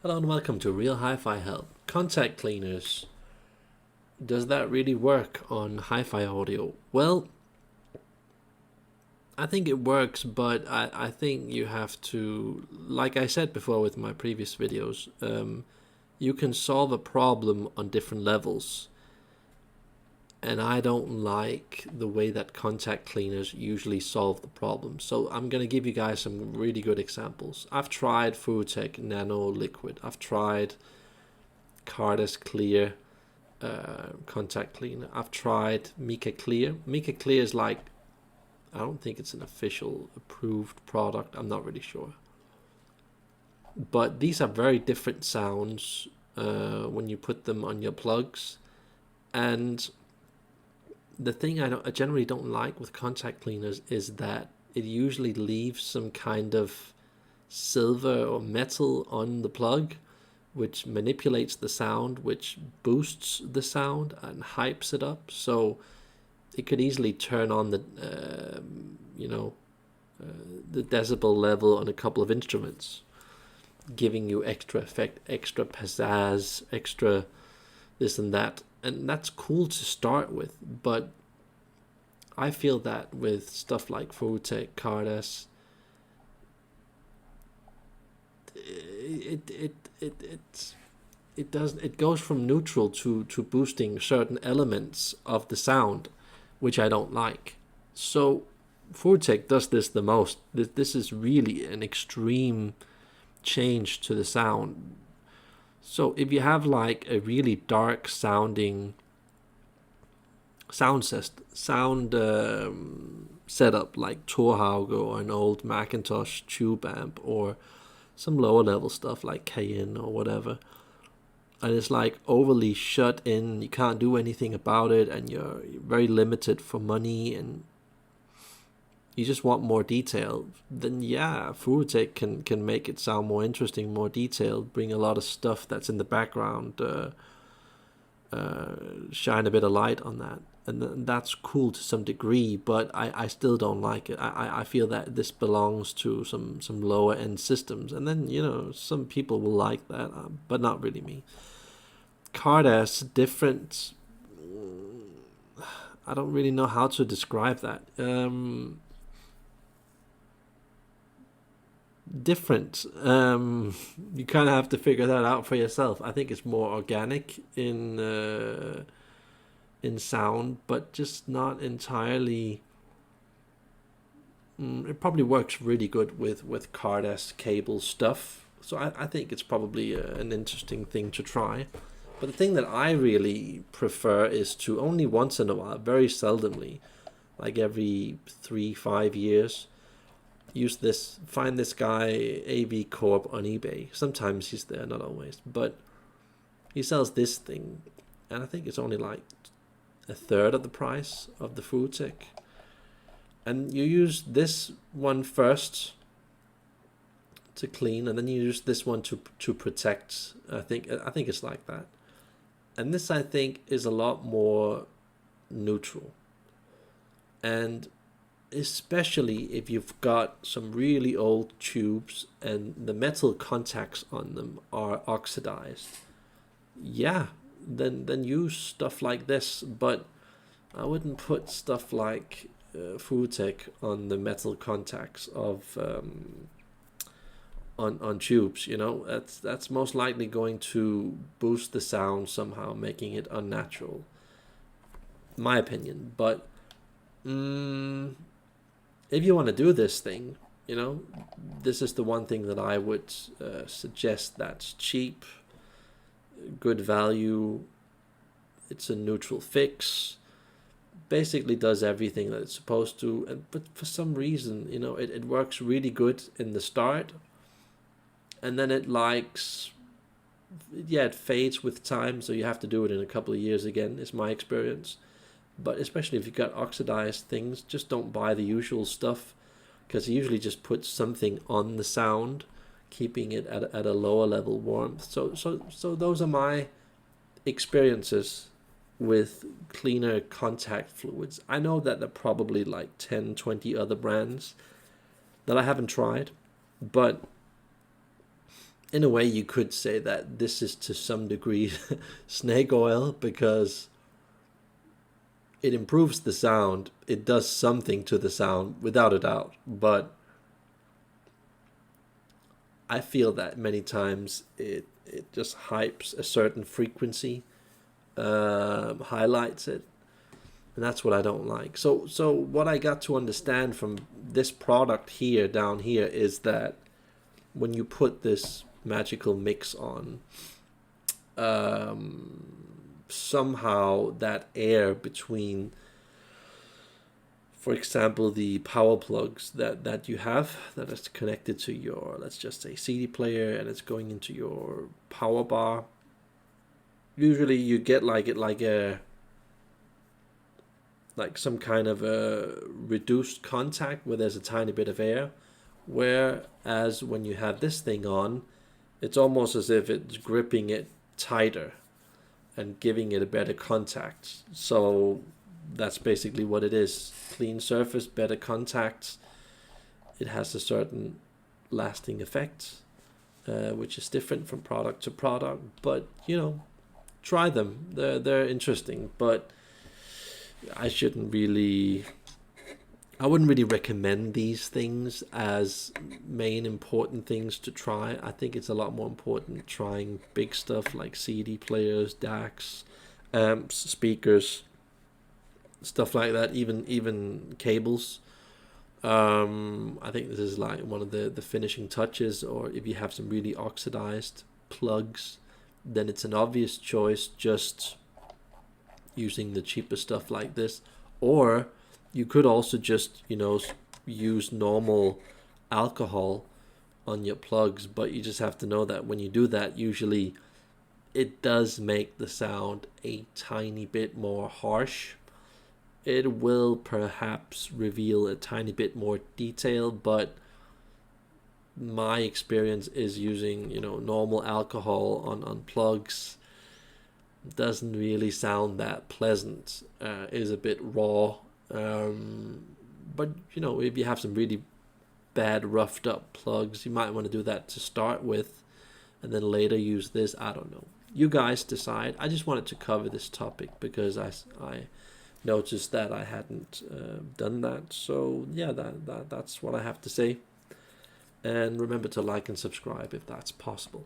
Hello and welcome to Real Hi-Fi Help. Contact cleaners. Does that really work on hi-fi audio? Well, I think it works, but I think you have to, like I said before with my previous videos, you can solve a problem on different levels. And I don't like the way that contact cleaners usually solve the problem. So I'm going to give you guys some really good examples. I've tried FoodTech Nano Liquid. I've tried Cardus Clear contact cleaner. I've tried Mika Clear. Mika Clear is like, I don't think it's an official approved product. I'm not really sure. But these are very different sounds when you put them on your plugs. And the thing I generally don't like with contact cleaners is that it usually leaves some kind of silver or metal on the plug, which manipulates the sound, which boosts the sound and hypes it up. So it could easily turn on the decibel level on a couple of instruments, giving you extra effect, extra pizzazz, extra this and that. And that's cool to start with, but I feel that with stuff like FoodTech, Cardas, it goes from neutral to boosting certain elements of the sound, which I don't like. So FoodTech does this the most. This is really an extreme change to the sound. So if you have like a really dark sounding sound setup like Torhauger or an old Macintosh tube amp or some lower level stuff like Cayenne or whatever, and it's like overly shut in, you can't do anything about it, and you're very limited for money, and you just want more detail, then yeah, FoodTech can make it sound more interesting, more detailed, bring a lot of stuff that's in the background, shine a bit of light on that. And that's cool to some degree, but I still don't like it. I feel that this belongs to some lower end systems, and then some people will like that, but not really me. Cardass different. I don't really know how to describe that. Different. You kind of have to figure that out for yourself. I think it's more organic in sound, but just not entirely. It probably works really good with Cardass cable stuff, so I think it's probably an interesting thing to try. But the thing that I really prefer is to only once in a while, very seldomly, like every 3-5 years, find this guy AV Corp on eBay. Sometimes he's there, not always, but he sells this thing, and I think it's only like a third of the price of the FoodTech. And you use this one first to clean, and then you use this one to protect. I think it's like that. And this, I think, is a lot more neutral. And especially if you've got some really old tubes and the metal contacts on them are oxidized, yeah, then use stuff like this. But I wouldn't put stuff like FoodTech on the metal contacts of on tubes. That's most likely going to boost the sound somehow, making it unnatural, my opinion. But if you want to do this thing, this is the one thing that I would suggest that's cheap, good value. It's a neutral fix, basically does everything that it's supposed to, but for some reason, it works really good in the start, and then it fades with time, so you have to do it in a couple of years again, is my experience. But especially if you've got oxidized things, just don't buy the usual stuff, because it usually just puts something on the sound, keeping it at a lower level warmth. So those are my experiences with cleaner contact fluids. I know that there are probably like 10, 20 other brands that I haven't tried, but in a way, you could say that this is to some degree snake oil, because it improves the sound. It does something to the sound, without a doubt. But I feel that many times it just hypes a certain frequency, highlights it, and that's what I don't like. So what I got to understand from this product here down here is that when you put this magical mix on, somehow that air between, for example, the power plugs that you have that is connected to your, let's just say, CD player, and it's going into your power bar. Usually you get like some kind of a reduced contact where there's a tiny bit of air, whereas when you have this thing on, it's almost as if it's gripping it tighter and giving it a better contact. So that's basically what it is. Clean surface, better contacts. It has a certain lasting effect, which is different from product to product. But, try them. They're interesting. But I wouldn't really recommend these things as main important things to try. I think it's a lot more important trying big stuff like CD players, DACs, amps, speakers, stuff like that, even cables. I think this is like one of the finishing touches. Or if you have some really oxidized plugs, then it's an obvious choice just using the cheaper stuff like this. Or you could also just, use normal alcohol on your plugs, but you just have to know that when you do that, usually it does make the sound a tiny bit more harsh. It will perhaps reveal a tiny bit more detail, but my experience is using, normal alcohol on plugs doesn't really sound that pleasant. Is a bit raw. But if you have some really bad roughed up plugs, you might want to do that to start with, and then later use this. I don't know. You guys decide. I just wanted to cover this topic because I noticed that I hadn't done that. So yeah, that's what I have to say. And remember to like and subscribe if that's possible.